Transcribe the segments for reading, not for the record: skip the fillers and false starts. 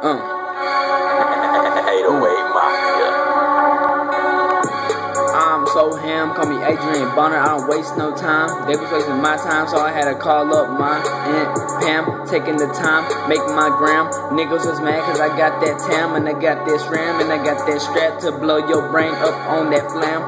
808 Mafia. I'm so ham, call me Adrian Bonner, I don't waste no time. They was wasting my time, so I had to call up my Aunt Pam, taking the time, making my gram. Niggas was mad cause I got that tam, and I got this ram, and I got that strap to blow your brain up on that flam.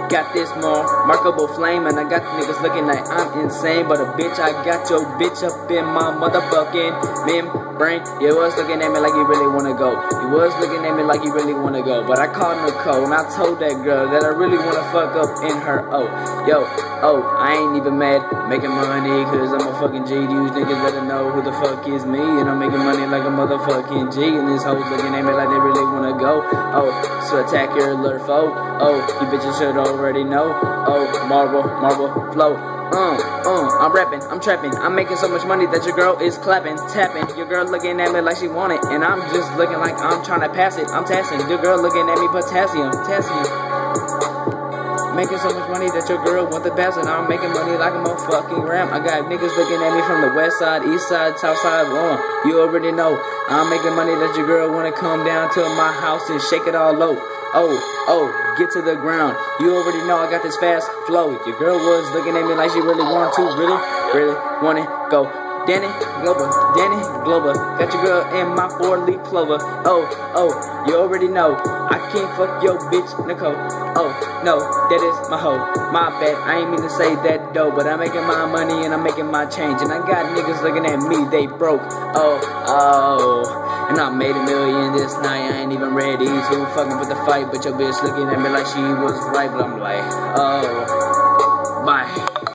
Got this more remarkable flame, and I got niggas looking like I'm insane. But a bitch, I got your bitch up in my motherfucking membrane. You was looking at me like you really wanna go. You was looking at me like you really wanna go. But I called Nicole, and I told that girl that I really wanna fuck up in her. I ain't even mad making money, cause I'm a fucking G. These niggas better know who the fuck is me, and I'm making money like a motherfucking G. And this hoes looking at me like they really wanna go. So attack your little foe. You bitches should already know. Marble flow. I'm rapping, I'm trapping, I'm making so much money that your girl is clapping, tapping. Your girl looking at me like she want it, and I'm just looking like I'm trying to pass it. I'm tassing. Your girl looking at me potassium. Making so much money that your girl want the best, and I'm making money like a motherfucking ram. I got niggas looking at me from the west side, east side, south side, you already know. I'm making money that your girl wanna come down to my house and shake it all low. Get to the ground. You already know I got this fast flow. Your girl was looking at me like she really want to, really wanna go. Danny Glover, got your girl in my 4-leaf clover. You already know I can't fuck your bitch Nicole. No, that is my hoe. My bad, I ain't mean to say that though, but I'm making my money and I'm making my change, and I got niggas looking at me, they broke. And I made $1 million this night. I ain't even ready to fucking with the fight, but your bitch looking at me like she was right, but I'm like, bye.